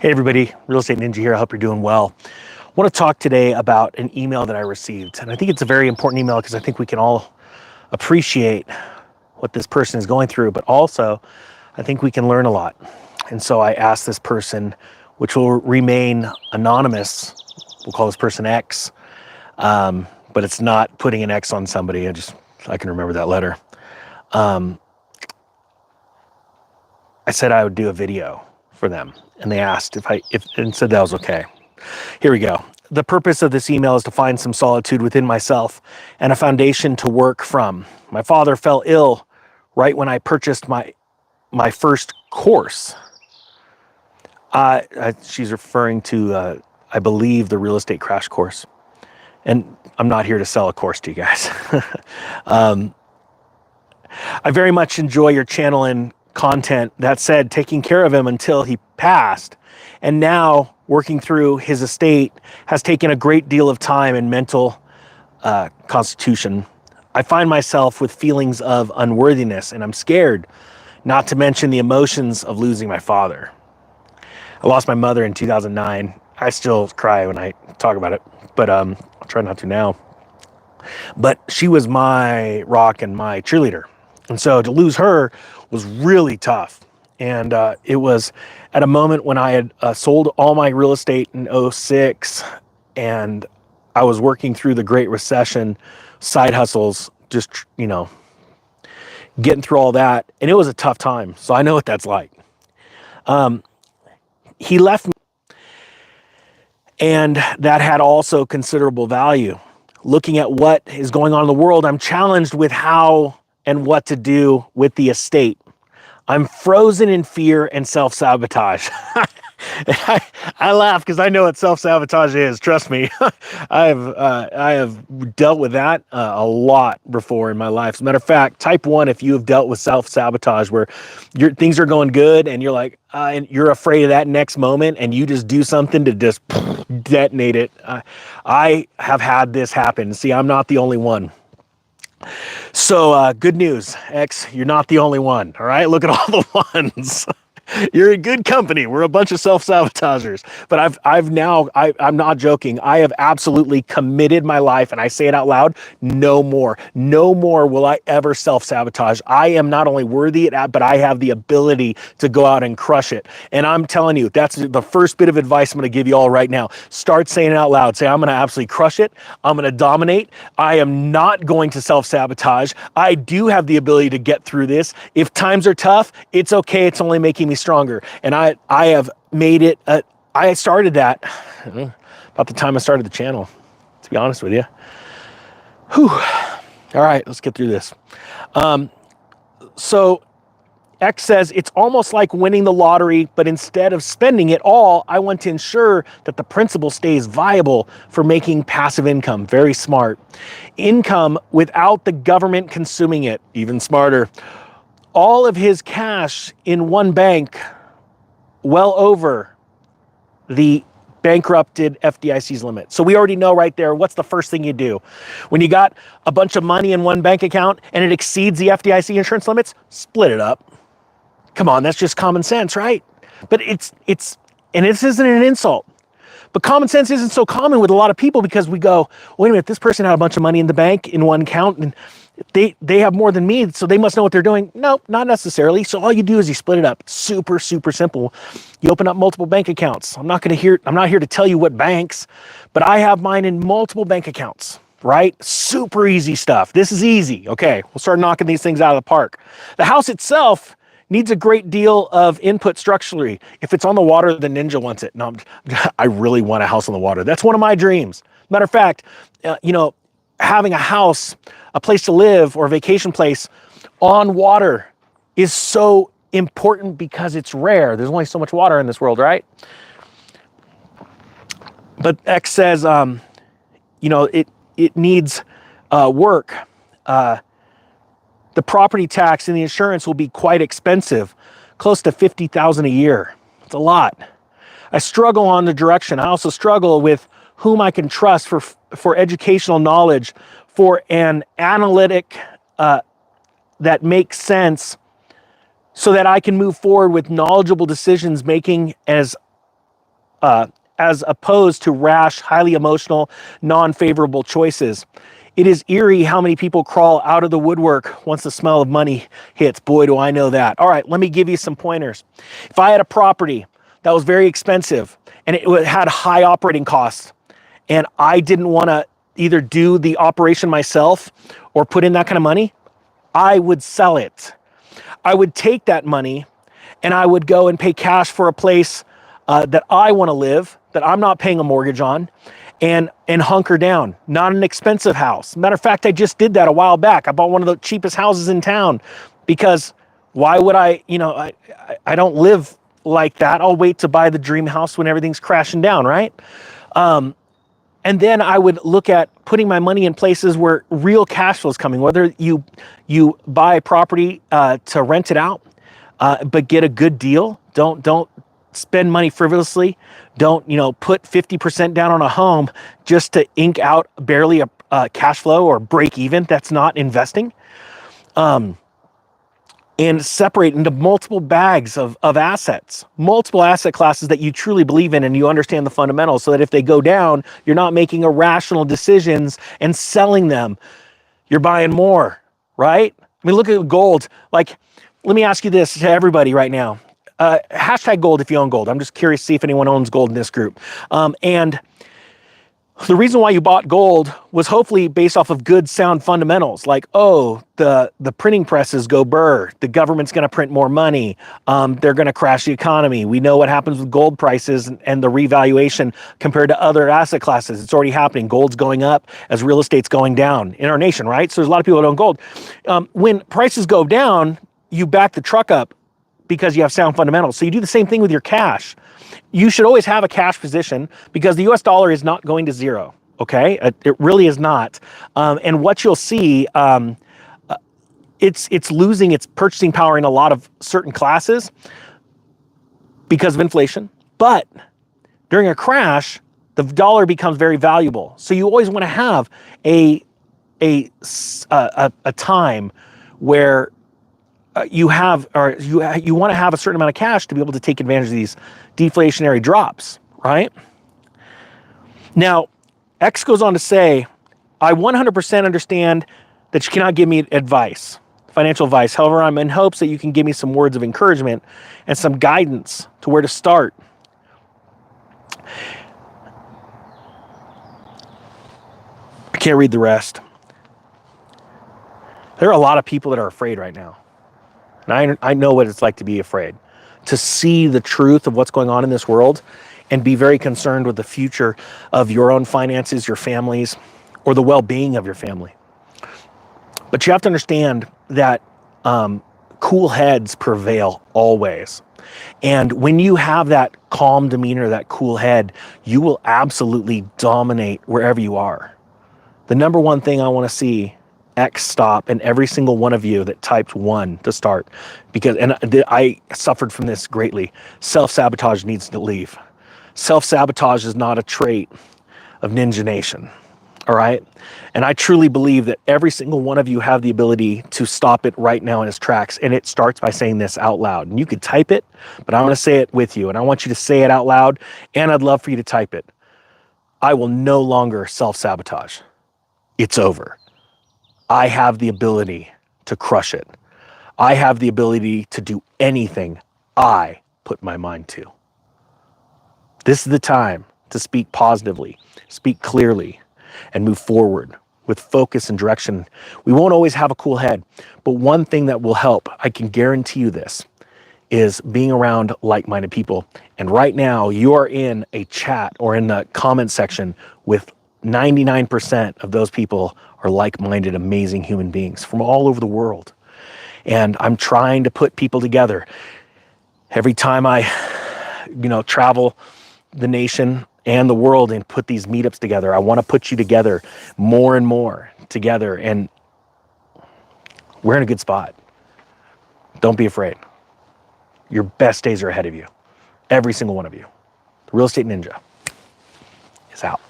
Hey everybody, Real Estate Ninja here. I hope you're doing well. I want to talk today about an email that I received. And I think it's a very important email because I think we can all appreciate what this person is going through, but also I think we can learn a lot. And so I asked this person, which will remain anonymous, we'll call this person X, but it's not putting an X on somebody. I can remember that letter. I said I would do a video for them, and they asked and said that was okay. Here we go. The purpose of this email is to find some solitude within myself and a foundation to work from. My father fell ill right when I purchased my first course. She's referring to, I believe, the real estate crash course. And I'm not here to sell a course to you guys. I very much enjoy your channel and content. That said, taking care of him until he passed and now working through his estate has taken a great deal of time and mental constitution. I find myself with feelings of unworthiness, and I'm scared, not to mention the emotions of losing my father. I lost my mother in 2009. I still cry when I talk about it, but I'll try not to now. But she was my rock and my cheerleader. And so to lose her was really tough. And it was at a moment when I had sold all my real estate in 2006, and I was working through the Great Recession, side hustles, just, getting through all that. And it was a tough time. So I know what that's like. He left me, and that had also considerable value. Looking at what is going on in the world, I'm challenged with how and what to do with the estate. I'm frozen in fear and self-sabotage. I laugh because I know what self-sabotage is. Trust me, I have dealt with that a lot before in my life. As a matter of fact, type 1 if you have dealt with self-sabotage, where things are going good and you're like, and you're afraid of that next moment, and you just do something to just detonate it. I have had this happen. See, I'm not the only one. So good news, X, you're not the only one. All right, look at all the ones. You're in good company. We're a bunch of self-sabotagers. But I'm not joking. I have absolutely committed my life, and I say it out loud, no more. No more will I ever self-sabotage. I am not only worthy, but I have the ability to go out and crush it. And I'm telling you, that's the first bit of advice I'm going to give you all right now. Start saying it out loud. Say, I'm going to absolutely crush it. I'm going to dominate. I am not going to self-sabotage. I do have the ability to get through this. If times are tough, it's okay. It's only making me stronger. And I have made it, I started that about the time I started the channel, to be honest with you. Whew. All right, let's get through this. So X says, it's almost like winning the lottery, but instead of spending it all, I want to ensure that the principal stays viable for making passive income. Very smart. Income without the government consuming it. Even smarter. All of his cash in one bank, well over the bankrupted FDIC's limit. So we already know right there, what's the first thing you do? When you got a bunch of money in one bank account and it exceeds the FDIC insurance limits, split it up. Come on, that's just common sense, right? But and this isn't an insult. But common sense isn't so common with a lot of people, because we go, wait a minute, this person had a bunch of money in the bank in one account, and they have more than me, so they must know what they're doing. Nope, not necessarily. So all you do is you split it up. Super, super simple. You open up multiple bank accounts. I'm not here to tell you what banks, but I have mine in multiple bank accounts, right? Super easy stuff. This is easy. Okay, we'll start knocking these things out of the park. The house itself needs a great deal of input structurally. If it's on the water, the ninja wants it. No, I really want a house on the water. That's one of my dreams. Matter of fact, having a house, a place to live, or a vacation place on water is so important because it's rare. There's only so much water in this world, right? But X says, it needs work. The property tax and the insurance will be quite expensive, close to $50,000 a year. It's a lot. I struggle on the direction. I also struggle with whom I can trust for educational knowledge, for an analytic that makes sense, so that I can move forward with knowledgeable decisions making as as opposed to rash, highly emotional, non-favorable choices. It is eerie how many people crawl out of the woodwork once the smell of money hits. Boy, do I know that. All right, let me give you some pointers. If I had a property that was very expensive and it had high operating costs, and I didn't want to either do the operation myself or put in that kind of money, I would sell it. I would take that money and I would go and pay cash for a place that I want to live, that I'm not paying a mortgage on, and hunker down. Not an expensive house. Matter of fact, I just did that a while back. I bought one of the cheapest houses in town because why would I don't live like that. I'll wait to buy the dream house when everything's crashing down, right? And then I would look at putting my money in places where real cash flow is coming, whether you buy property to rent it out, but get a good deal. Don't spend money frivolously. Don't put 50% down on a home just to ink out barely a cash flow or break even. That's not investing. And separate into multiple bags of assets, multiple asset classes that you truly believe in and you understand the fundamentals, so that if they go down, you're not making irrational decisions and selling them. You're buying more, right? I mean, look at gold. Like, let me ask you this to everybody right now. Hashtag gold if you own gold. I'm just curious to see if anyone owns gold in this group. And the reason why you bought gold was hopefully based off of good, sound fundamentals, like, oh, the printing presses go burr, the government's going to print more money, they're going to crash the economy. We know what happens with gold prices and the revaluation compared to other asset classes. It's already happening. Gold's going up as real estate's going down in our nation, right? So there's a lot of people that own gold. When prices go down, you back the truck up because you have sound fundamentals. So you do the same thing with your cash. You should always have a cash position because the US dollar is not going to zero, okay? It really is not. And what you'll see, it's losing its purchasing power in a lot of certain classes because of inflation. But during a crash, the dollar becomes very valuable. So you always want to have a time where you want to have a certain amount of cash to be able to take advantage of these deflationary drops, right? Now, X goes on to say, I 100% understand that you cannot give me advice, financial advice. However, I'm in hopes that you can give me some words of encouragement and some guidance to where to start. I can't read the rest. There are a lot of people that are afraid right now. And I know what it's like to be afraid, to see the truth of what's going on in this world and be very concerned with the future of your own finances, your families, or the well-being of your family. But you have to understand that cool heads prevail always. And when you have that calm demeanor, that cool head, you will absolutely dominate wherever you are. The number one thing I want to see X stop and every single one of you that typed 1 to start, because I suffered from this greatly. Self-sabotage needs to leave. Self-sabotage is not a trait of Ninja Nation. All right. And I truly believe that every single one of you have the ability to stop it right now in its tracks. And it starts by saying this out loud. And you could type it, but I want to say it with you. And I want you to say it out loud. And I'd love for you to type it. I will no longer self-sabotage. It's over. I have the ability to crush it. I have the ability to do anything I put my mind to. This is the time to speak positively, speak clearly, and move forward with focus and direction. We won't always have a cool head, but one thing that will help, I can guarantee you this, is being around like-minded people. And right now, you are in a chat or in the comment section with 99% of those people are like-minded, amazing human beings from all over the world. And I'm trying to put people together. Every time I, travel the nation and the world and put these meetups together, I want to put you together more and more together. And we're in a good spot. Don't be afraid. Your best days are ahead of you. Every single one of you. The Real Estate Ninja is out.